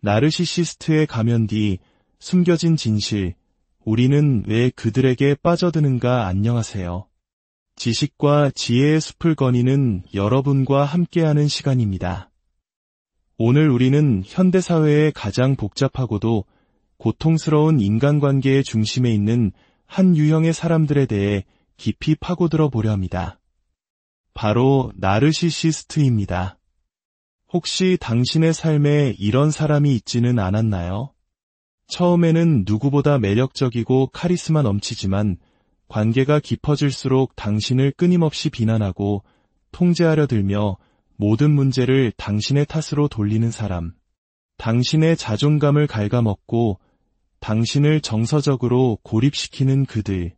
나르시시스트의 가면 뒤 숨겨진 진실, 우리는 왜 그들에게 빠져드는가. 안녕하세요. 지식과 지혜의 숲을 거니는 여러분과 함께하는 시간입니다. 오늘 우리는 현대사회의 가장 복잡하고도 고통스러운 인간관계의 중심에 있는 한 유형의 사람들에 대해 깊이 파고들어 보려 합니다. 바로 나르시시스트입니다. 혹시 당신의 삶에 이런 사람이 있지는 않았나요? 처음에는 누구보다 매력적이고 카리스마 넘치지만 관계가 깊어질수록 당신을 끊임없이 비난하고 통제하려 들며 모든 문제를 당신의 탓으로 돌리는 사람. 당신의 자존감을 갉아먹고 당신을 정서적으로 고립시키는 그들.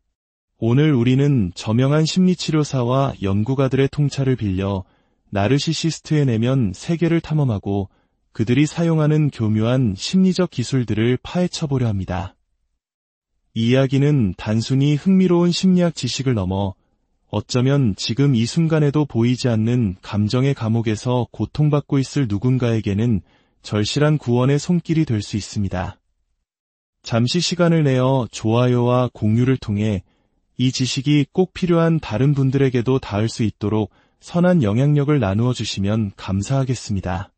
오늘 우리는 저명한 심리치료사와 연구가들의 통찰을 빌려 나르시시스트의 내면 세계를 탐험하고 그들이 사용하는 교묘한 심리적 기술들을 파헤쳐보려 합니다. 이 이야기는 단순히 흥미로운 심리학 지식을 넘어 어쩌면 지금 이 순간에도 보이지 않는 감정의 감옥에서 고통받고 있을 누군가에게는 절실한 구원의 손길이 될 수 있습니다. 잠시 시간을 내어 좋아요와 공유를 통해 이 지식이 꼭 필요한 다른 분들에게도 닿을 수 있도록 선한 영향력을 나누어 주시면 감사하겠습니다.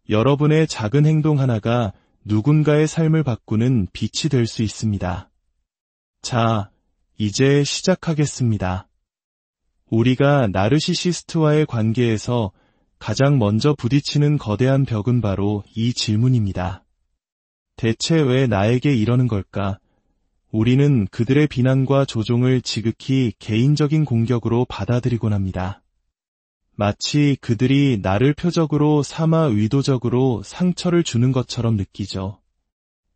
여러분의 작은 행동 하나가 누군가의 삶을 바꾸는 빛이 될 수 있습니다. 자, 이제 시작하겠습니다. 우리가 나르시시스트와의 관계에서 가장 먼저 부딪히는 거대한 벽은 바로 이 질문입니다. 대체 왜 나에게 이러는 걸까? 우리는 그들의 비난과 조종을 지극히 개인적인 공격으로 받아들이곤 합니다. 마치 그들이 나를 표적으로 삼아 의도적으로 상처를 주는 것처럼 느끼죠.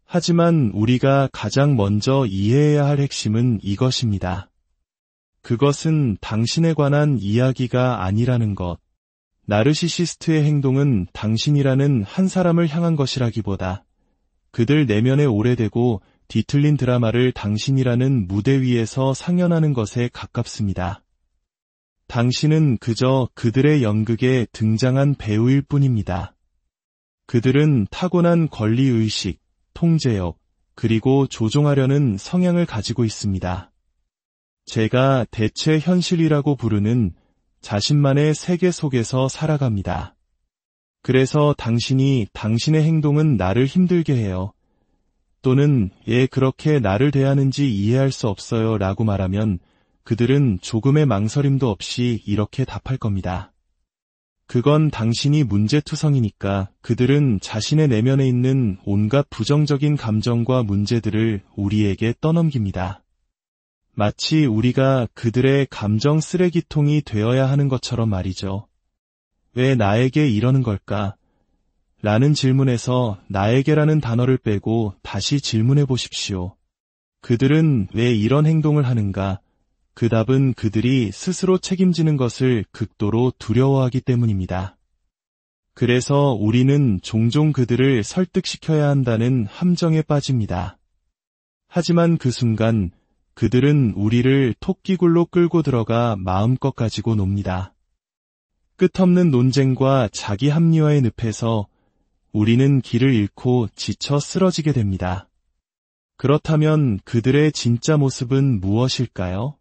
하지만 우리가 가장 먼저 이해해야 할 핵심은 이것입니다. 그것은 당신에 관한 이야기가 아니라는 것. 나르시시스트의 행동은 당신이라는 한 사람을 향한 것이라기보다 그들 내면에 오래되고 뒤틀린 드라마를 당신이라는 무대 위에서 상연하는 것에 가깝습니다. 당신은 그저 그들의 연극에 등장한 배우일 뿐입니다. 그들은 타고난 권리의식, 통제력, 그리고 조종하려는 성향을 가지고 있습니다. 제가 대체 현실이라고 부르는 자신만의 세계 속에서 살아갑니다. 그래서 당신이 당신의 행동은 나를 힘들게 해요. 또는 예 그렇게 나를 대하는지 이해할 수 없어요 라고 말하면 그들은 조금의 망설임도 없이 이렇게 답할 겁니다. 그건 당신이 문제투성이니까. 그들은 자신의 내면에 있는 온갖 부정적인 감정과 문제들을 우리에게 떠넘깁니다. 마치 우리가 그들의 감정 쓰레기통이 되어야 하는 것처럼 말이죠. 왜 나에게 이러는 걸까? 라는 질문에서 나에게라는 단어를 빼고 다시 질문해 보십시오. 그들은 왜 이런 행동을 하는가? 그 답은 그들이 스스로 책임지는 것을 극도로 두려워하기 때문입니다. 그래서 우리는 종종 그들을 설득시켜야 한다는 함정에 빠집니다. 하지만 그 순간 그들은 우리를 토끼굴로 끌고 들어가 마음껏 가지고 놉니다. 끝없는 논쟁과 자기 합리화의 늪에서 우리는 길을 잃고 지쳐 쓰러지게 됩니다. 그렇다면 그들의 진짜 모습은 무엇일까요?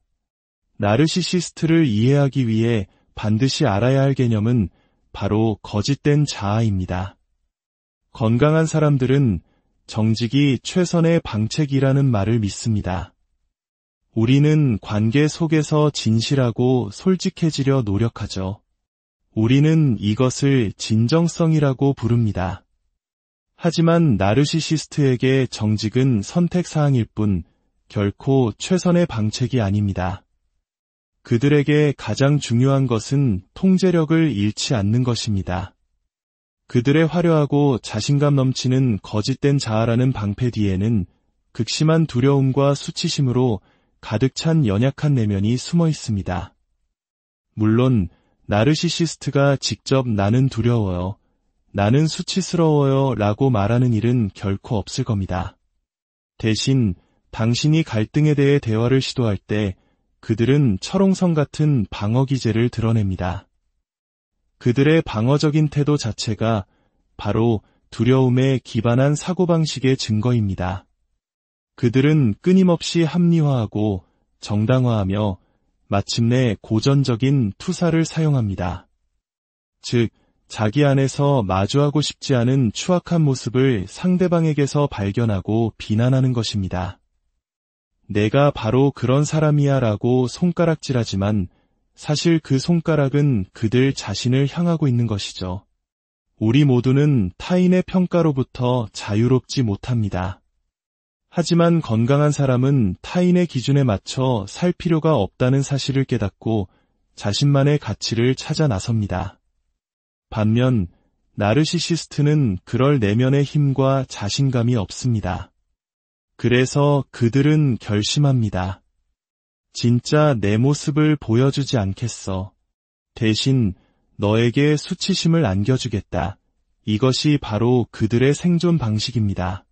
나르시시스트를 이해하기 위해 반드시 알아야 할 개념은 바로 거짓된 자아입니다. 건강한 사람들은 정직이 최선의 방책이라는 말을 믿습니다. 우리는 관계 속에서 진실하고 솔직해지려 노력하죠. 우리는 이것을 진정성이라고 부릅니다. 하지만 나르시시스트에게 정직은 선택사항일 뿐 결코 최선의 방책이 아닙니다. 그들에게 가장 중요한 것은 통제력을 잃지 않는 것입니다. 그들의 화려하고 자신감 넘치는 거짓된 자아라는 방패 뒤에는 극심한 두려움과 수치심으로 가득 찬 연약한 내면이 숨어 있습니다. 물론 나르시시스트가 직접 나는 두려워요, 나는 수치스러워요 라고 말하는 일은 결코 없을 겁니다. 대신 당신이 갈등에 대해 대화를 시도할 때 그들은 철옹성 같은 방어 기제를 드러냅니다. 그들의 방어적인 태도 자체가 바로 두려움에 기반한 사고방식의 증거입니다. 그들은 끊임없이 합리화하고 정당화하며 마침내 고전적인 투사를 사용합니다. 즉, 자기 안에서 마주하고 싶지 않은 추악한 모습을 상대방에게서 발견하고 비난하는 것입니다. 내가 바로 그런 사람이야 라고 손가락질하지만 사실 그 손가락은 그들 자신을 향하고 있는 것이죠. 우리 모두는 타인의 평가로부터 자유롭지 못합니다. 하지만 건강한 사람은 타인의 기준에 맞춰 살 필요가 없다는 사실을 깨닫고 자신만의 가치를 찾아 나섭니다. 반면 나르시시스트는 그럴 내면의 힘과 자신감이 없습니다. 그래서 그들은 결심합니다. 진짜 내 모습을 보여주지 않겠어. 대신 너에게 수치심을 안겨주겠다. 이것이 바로 그들의 생존 방식입니다.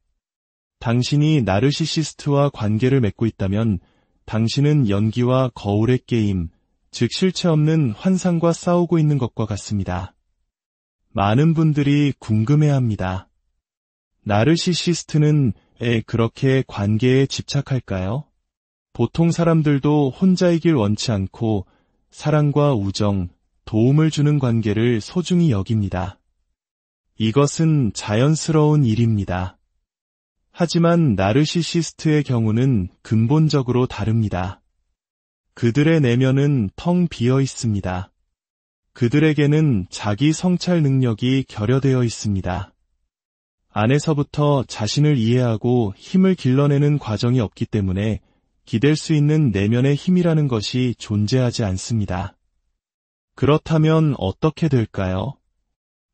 당신이 나르시시스트와 관계를 맺고 있다면 당신은 연기와 거울의 게임, 즉 실체 없는 환상과 싸우고 있는 것과 같습니다. 많은 분들이 궁금해합니다. 나르시시스트는 그렇게 관계에 집착할까요? 보통 사람들도 혼자이길 원치 않고 사랑과 우정, 도움을 주는 관계를 소중히 여깁니다. 이것은 자연스러운 일입니다. 하지만 나르시시스트의 경우는 근본적으로 다릅니다. 그들의 내면은 텅 비어 있습니다. 그들에게는 자기 성찰 능력이 결여되어 있습니다. 안에서부터 자신을 이해하고 힘을 길러내는 과정이 없기 때문에 기댈 수 있는 내면의 힘이라는 것이 존재하지 않습니다. 그렇다면 어떻게 될까요?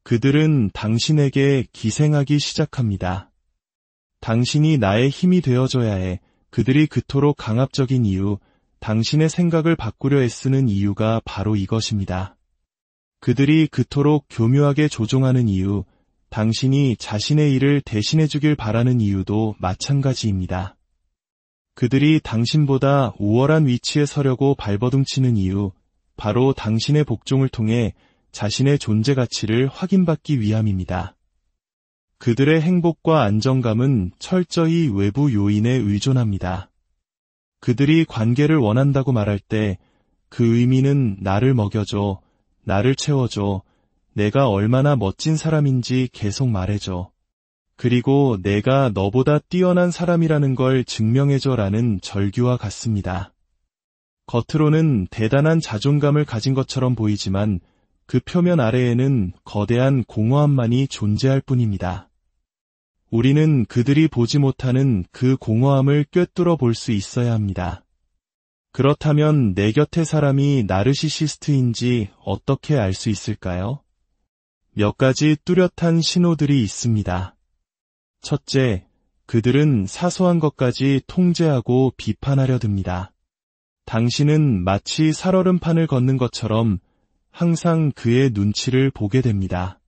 그들은 당신에게 기생하기 시작합니다. 당신이 나의 힘이 되어줘야 해. 그들이 그토록 강압적인 이유, 당신의 생각을 바꾸려 애쓰는 이유가 바로 이것입니다. 그들이 그토록 교묘하게 조종하는 이유, 당신이 자신의 일을 대신해주길 바라는 이유도 마찬가지입니다. 그들이 당신보다 우월한 위치에 서려고 발버둥치는 이유, 바로 당신의 복종을 통해 자신의 존재 가치를 확인받기 위함입니다. 그들의 행복과 안정감은 철저히 외부 요인에 의존합니다. 그들이 관계를 원한다고 말할 때 그 의미는 나를 먹여줘, 나를 채워줘, 내가 얼마나 멋진 사람인지 계속 말해줘. 그리고 내가 너보다 뛰어난 사람이라는 걸 증명해줘라는 절규와 같습니다. 겉으로는 대단한 자존감을 가진 것처럼 보이지만 그 표면 아래에는 거대한 공허함만이 존재할 뿐입니다. 우리는 그들이 보지 못하는 그 공허함을 꿰뚫어 볼 수 있어야 합니다. 그렇다면 내 곁의 사람이 나르시시스트인지 어떻게 알 수 있을까요? 몇 가지 뚜렷한 신호들이 있습니다. 첫째, 그들은 사소한 것까지 통제하고 비판하려 듭니다. 당신은 마치 살얼음판을 걷는 것처럼 항상 그의 눈치를 보게 됩니다.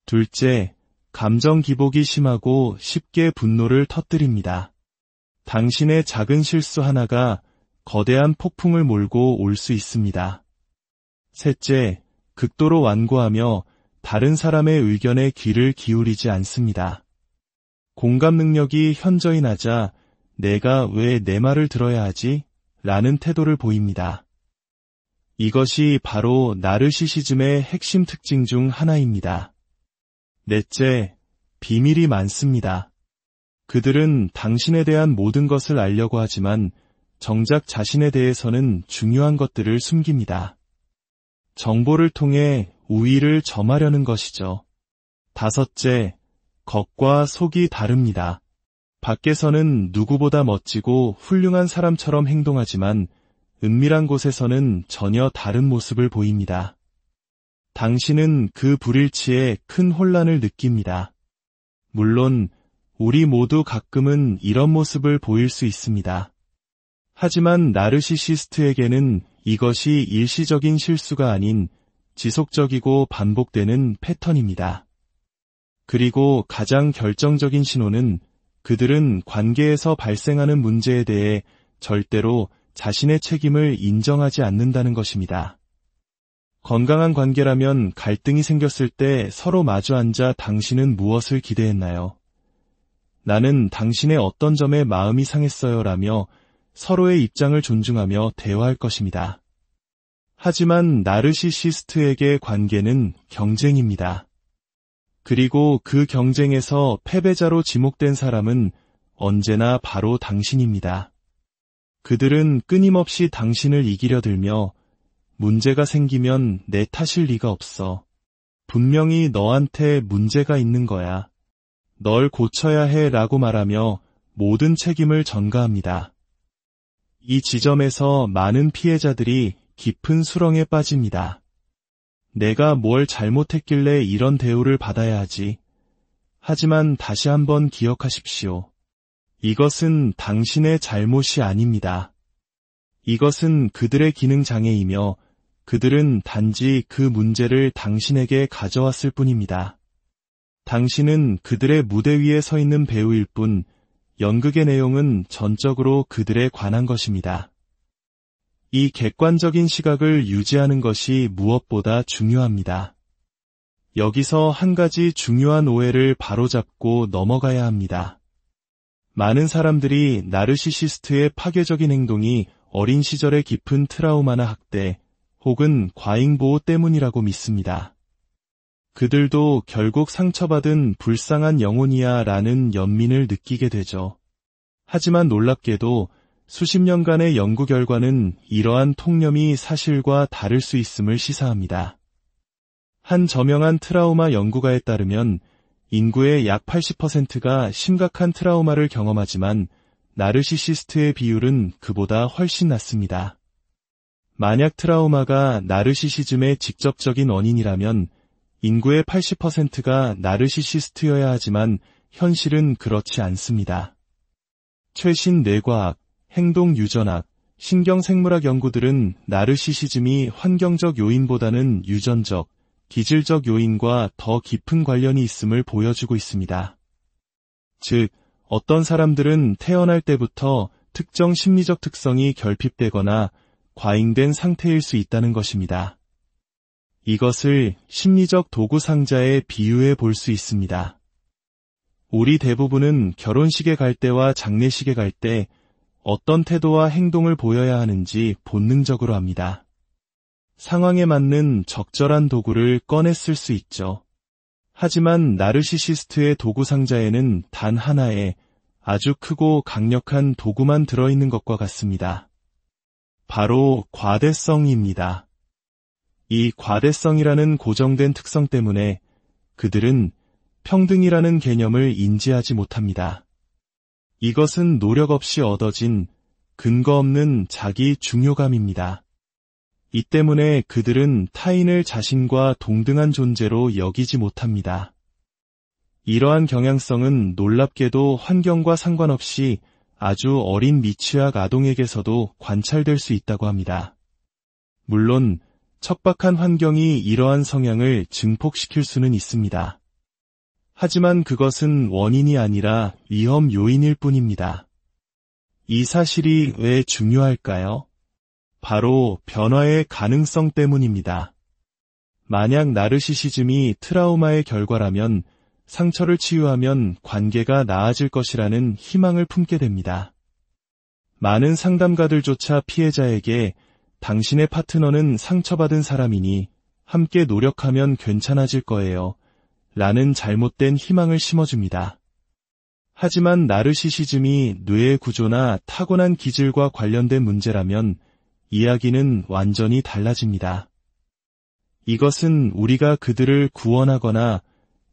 둘째, 감정 기복이 심하고 쉽게 분노를 터뜨립니다. 당신의 작은 실수 하나가 거대한 폭풍을 몰고 올 수 있습니다. 셋째, 극도로 완고하며 다른 사람의 의견에 귀를 기울이지 않습니다. 공감 능력이 현저히 낮아 내가 왜 내 말을 들어야 하지? 라는 태도를 보입니다. 이것이 바로 나르시시즘의 핵심 특징 중 하나입니다. 넷째, 비밀이 많습니다. 그들은 당신에 대한 모든 것을 알려고 하지만 정작 자신에 대해서는 중요한 것들을 숨깁니다. 정보를 통해 우위를 점하려는 것이죠. 다섯째, 겉과 속이 다릅니다. 밖에서는 누구보다 멋지고 훌륭한 사람처럼 행동하지만 은밀한 곳에서는 전혀 다른 모습을 보입니다. 당신은 그 불일치에 큰 혼란을 느낍니다. 물론 우리 모두 가끔은 이런 모습을 보일 수 있습니다. 하지만 나르시시스트에게는 이것이 일시적인 실수가 아닌 지속적이고 반복되는 패턴입니다. 그리고 가장 결정적인 신호는 그들은 관계에서 발생하는 문제에 대해 절대로 자신의 책임을 인정하지 않는다는 것입니다. 건강한 관계라면 갈등이 생겼을 때 서로 마주 앉아 당신은 무엇을 기대했나요? 나는 당신의 어떤 점에 마음이 상했어요 라며 서로의 입장을 존중하며 대화할 것입니다. 하지만 나르시시스트에게 관계는 경쟁입니다. 그리고 그 경쟁에서 패배자로 지목된 사람은 언제나 바로 당신입니다. 그들은 끊임없이 당신을 이기려 들며 문제가 생기면 내 탓일 리가 없어. 분명히 너한테 문제가 있는 거야. 널 고쳐야 해 라고 말하며 모든 책임을 전가합니다. 이 지점에서 많은 피해자들이 깊은 수렁에 빠집니다. 내가 뭘 잘못했길래 이런 대우를 받아야 하지. 하지만 다시 한번 기억하십시오. 이것은 당신의 잘못이 아닙니다. 이것은 그들의 기능 장애이며 그들은 단지 그 문제를 당신에게 가져왔을 뿐입니다. 당신은 그들의 무대 위에 서 있는 배우일 뿐 연극의 내용은 전적으로 그들에 관한 것입니다. 이 객관적인 시각을 유지하는 것이 무엇보다 중요합니다. 여기서 한 가지 중요한 오해를 바로잡고 넘어가야 합니다. 많은 사람들이 나르시시스트의 파괴적인 행동이 어린 시절의 깊은 트라우마나 학대 혹은 과잉보호 때문이라고 믿습니다. 그들도 결국 상처받은 불쌍한 영혼이야 라는 연민을 느끼게 되죠. 하지만 놀랍게도 수십 년간의 연구 결과는 이러한 통념이 사실과 다를 수 있음을 시사합니다. 한 저명한 트라우마 연구가에 따르면 인구의 약 80%가 심각한 트라우마를 경험하지만 나르시시스트의 비율은 그보다 훨씬 낮습니다. 만약 트라우마가 나르시시즘의 직접적인 원인이라면 인구의 80%가 나르시시스트여야 하지만 현실은 그렇지 않습니다. 최신 뇌과학, 행동유전학, 신경생물학 연구들은 나르시시즘이 환경적 요인보다는 유전적, 기질적 요인과 더 깊은 관련이 있음을 보여주고 있습니다. 즉, 어떤 사람들은 태어날 때부터 특정 심리적 특성이 결핍되거나 과잉된 상태일 수 있다는 것입니다. 이것을 심리적 도구 상자에 비유해 볼 수 있습니다. 우리 대부분은 결혼식에 갈 때와 장례식에 갈 때 어떤 태도와 행동을 보여야 하는지 본능적으로 합니다. 상황에 맞는 적절한 도구를 꺼내 쓸 수 있죠. 하지만 나르시시스트의 도구 상자에는 단 하나의 아주 크고 강력한 도구만 들어있는 것과 같습니다. 바로 과대성입니다. 이 과대성이라는 고정된 특성 때문에 그들은 평등이라는 개념을 인지하지 못합니다. 이것은 노력 없이 얻어진 근거 없는 자기 중요감입니다. 이 때문에 그들은 타인을 자신과 동등한 존재로 여기지 못합니다. 이러한 경향성은 놀랍게도 환경과 상관없이 아주 어린 미취학 아동에게서도 관찰될 수 있다고 합니다. 물론 척박한 환경이 이러한 성향을 증폭시킬 수는 있습니다. 하지만 그것은 원인이 아니라 위험 요인일 뿐입니다. 이 사실이 왜 중요할까요? 바로 변화의 가능성 때문입니다. 만약 나르시시즘이 트라우마의 결과라면 상처를 치유하면 관계가 나아질 것이라는 희망을 품게 됩니다. 많은 상담가들조차 피해자에게 당신의 파트너는 상처받은 사람이니 함께 노력하면 괜찮아질 거예요 라는 잘못된 희망을 심어줍니다. 하지만 나르시시즘이 뇌의 구조나 타고난 기질과 관련된 문제라면 이야기는 완전히 달라집니다. 이것은 우리가 그들을 구원하거나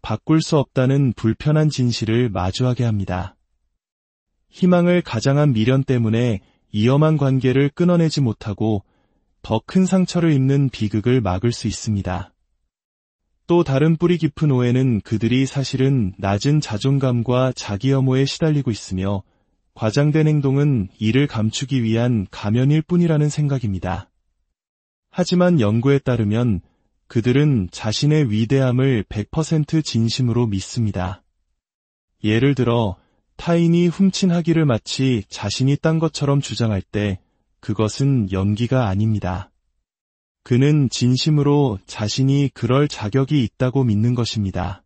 바꿀 수 없다는 불편한 진실을 마주하게 합니다. 희망을 가장한 미련 때문에 위험한 관계를 끊어내지 못하고 더 큰 상처를 입는 비극을 막을 수 있습니다. 또 다른 뿌리 깊은 오해는 그들이 사실은 낮은 자존감과 자기 혐오에 시달리고 있으며 과장된 행동은 이를 감추기 위한 가면일 뿐이라는 생각입니다. 하지만 연구에 따르면 그들은 자신의 위대함을 100% 진심으로 믿습니다. 예를 들어 타인이 훔친 학위를 마치 자신이 딴 것처럼 주장할 때 그것은 연기가 아닙니다. 그는 진심으로 자신이 그럴 자격이 있다고 믿는 것입니다.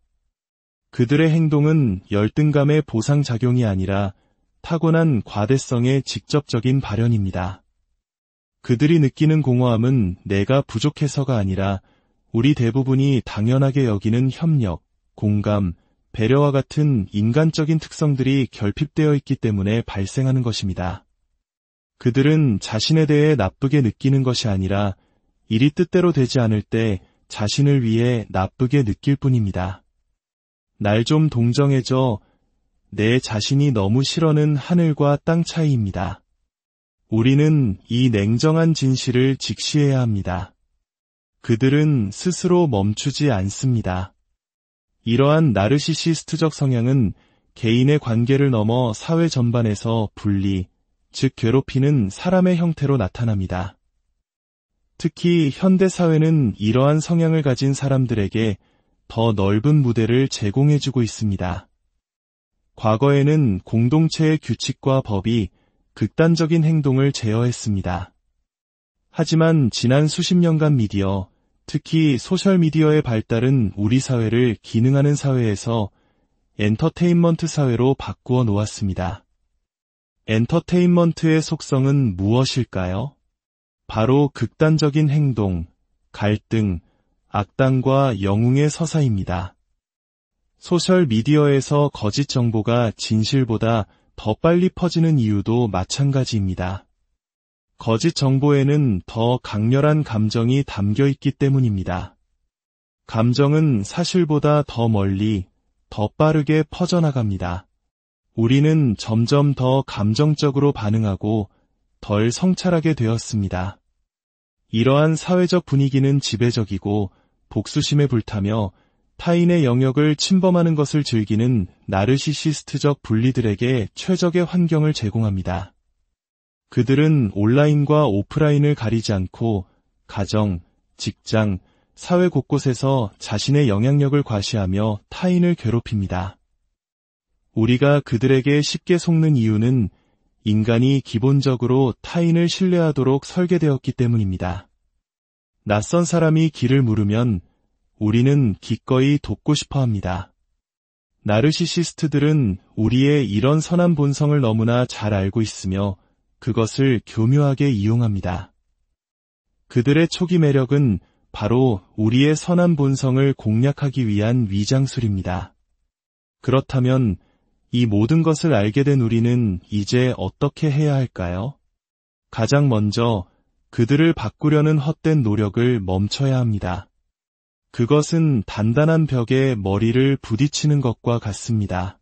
그들의 행동은 열등감의 보상작용이 아니라 타고난 과대성의 직접적인 발현입니다. 그들이 느끼는 공허함은 내가 부족해서가 아니라 우리 대부분이 당연하게 여기는 협력, 공감, 배려와 같은 인간적인 특성들이 결핍되어 있기 때문에 발생하는 것입니다. 그들은 자신에 대해 나쁘게 느끼는 것이 아니라 일이 뜻대로 되지 않을 때 자신을 위해 나쁘게 느낄 뿐입니다. 날 좀 동정해줘. 내 자신이 너무 싫어는 하늘과 땅 차이입니다. 우리는 이 냉정한 진실을 직시해야 합니다. 그들은 스스로 멈추지 않습니다. 이러한 나르시시스트적 성향은 개인의 관계를 넘어 사회 전반에서 분리, 즉 괴롭히는 사람의 형태로 나타납니다. 특히 현대 사회는 이러한 성향을 가진 사람들에게 더 넓은 무대를 제공해주고 있습니다. 과거에는 공동체의 규칙과 법이 극단적인 행동을 제어했습니다. 하지만 지난 수십 년간 미디어, 특히 소셜미디어의 발달은 우리 사회를 기능하는 사회에서 엔터테인먼트 사회로 바꾸어 놓았습니다. 엔터테인먼트의 속성은 무엇일까요? 바로 극단적인 행동, 갈등, 악당과 영웅의 서사입니다. 소셜미디어에서 거짓 정보가 진실보다 더 빨리 퍼지는 이유도 마찬가지입니다. 거짓 정보에는 더 강렬한 감정이 담겨 있기 때문입니다. 감정은 사실보다 더 멀리, 더 빠르게 퍼져나갑니다. 우리는 점점 더 감정적으로 반응하고 덜 성찰하게 되었습니다. 이러한 사회적 분위기는 지배적이고 복수심에 불타며 타인의 영역을 침범하는 것을 즐기는 나르시시스트적 분리들에게 최적의 환경을 제공합니다. 그들은 온라인과 오프라인을 가리지 않고 가정, 직장, 사회 곳곳에서 자신의 영향력을 과시하며 타인을 괴롭힙니다. 우리가 그들에게 쉽게 속는 이유는 인간이 기본적으로 타인을 신뢰하도록 설계되었기 때문입니다. 낯선 사람이 길을 물으면 우리는 기꺼이 돕고 싶어 합니다. 나르시시스트들은 우리의 이런 선한 본성을 너무나 잘 알고 있으며 그것을 교묘하게 이용합니다. 그들의 초기 매력은 바로 우리의 선한 본성을 공략하기 위한 위장술입니다. 그렇다면 이 모든 것을 알게 된 우리는 이제 어떻게 해야 할까요? 가장 먼저 그들을 바꾸려는 헛된 노력을 멈춰야 합니다. 그것은 단단한 벽에 머리를 부딪히는 것과 같습니다.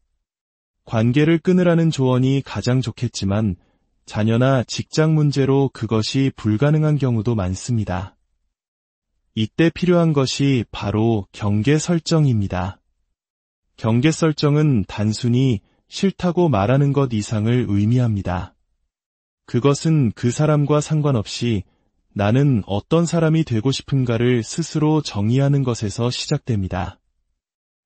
관계를 끊으라는 조언이 가장 좋겠지만 자녀나 직장 문제로 그것이 불가능한 경우도 많습니다. 이때 필요한 것이 바로 경계 설정입니다. 경계 설정은 단순히 싫다고 말하는 것 이상을 의미합니다. 그것은 그 사람과 상관없이 나는 어떤 사람이 되고 싶은가를 스스로 정의하는 것에서 시작됩니다.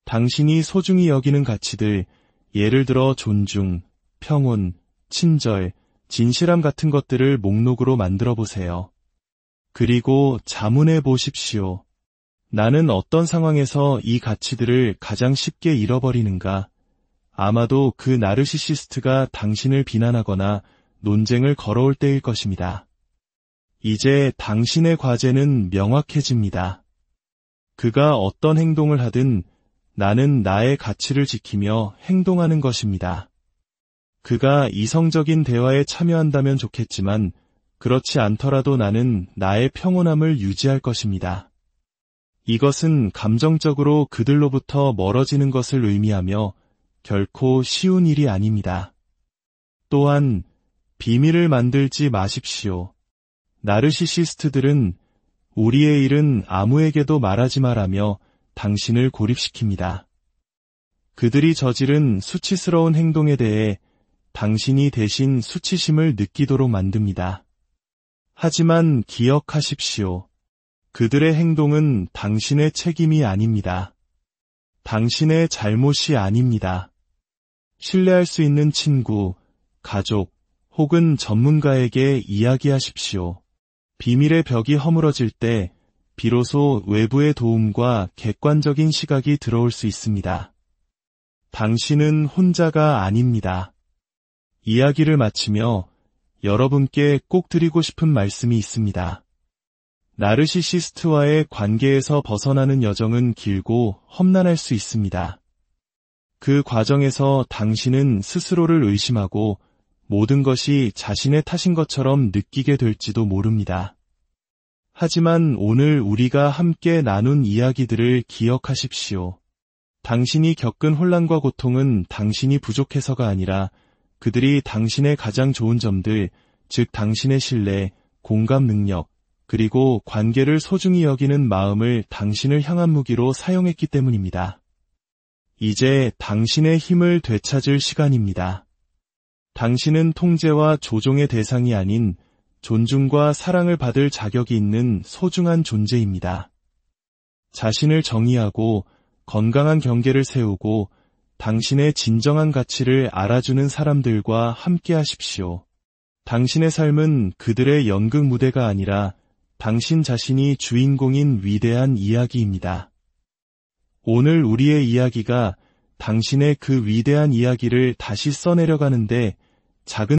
당신이 소중히 여기는 가치들, 예를 들어 존중, 평온, 친절, 진실함 같은 것들을 목록으로 만들어 보세요. 그리고 자문해 보십시오. 나는 어떤 상황에서 이 가치들을 가장 쉽게 잃어버리는가? 아마도 그 나르시시스트가 당신을 비난하거나 논쟁을 걸어올 때일 것입니다. 이제 당신의 과제는 명확해집니다. 그가 어떤 행동을 하든 나는 나의 가치를 지키며 행동하는 것입니다. 그가 이성적인 대화에 참여한다면 좋겠지만 그렇지 않더라도 나는 나의 평온함을 유지할 것입니다. 이것은 감정적으로 그들로부터 멀어지는 것을 의미하며 결코 쉬운 일이 아닙니다. 또한 비밀을 만들지 마십시오. 나르시시스트들은 우리의 일은 아무에게도 말하지 마라며 당신을 고립시킵니다. 그들이 저지른 수치스러운 행동에 대해 당신이 대신 수치심을 느끼도록 만듭니다. 하지만 기억하십시오. 그들의 행동은 당신의 책임이 아닙니다. 당신의 잘못이 아닙니다. 신뢰할 수 있는 친구, 가족 혹은 전문가에게 이야기하십시오. 비밀의 벽이 허물어질 때 비로소 외부의 도움과 객관적인 시각이 들어올 수 있습니다. 당신은 혼자가 아닙니다. 이야기를 마치며 여러분께 꼭 드리고 싶은 말씀이 있습니다. 나르시시스트와의 관계에서 벗어나는 여정은 길고 험난할 수 있습니다. 그 과정에서 당신은 스스로를 의심하고 모든 것이 자신의 탓인 것처럼 느끼게 될지도 모릅니다. 하지만 오늘 우리가 함께 나눈 이야기들을 기억하십시오. 당신이 겪은 혼란과 고통은 당신이 부족해서가 아니라 그들이 당신의 가장 좋은 점들, 즉 당신의 신뢰, 공감 능력, 그리고 관계를 소중히 여기는 마음을 당신을 향한 무기로 사용했기 때문입니다. 이제 당신의 힘을 되찾을 시간입니다. 당신은 통제와 조종의 대상이 아닌 존중과 사랑을 받을 자격이 있는 소중한 존재입니다. 자신을 정의하고 건강한 경계를 세우고 당신의 진정한 가치를 알아주는 사람들과 함께 하십시오. 당신의 삶은 그들의 연극 무대가 아니라 당신 자신이 주인공인 위대한 이야기입니다. 오늘 우리의 이야기가 당신의 그 위대한 이야기를 다시 써내려가는데 작은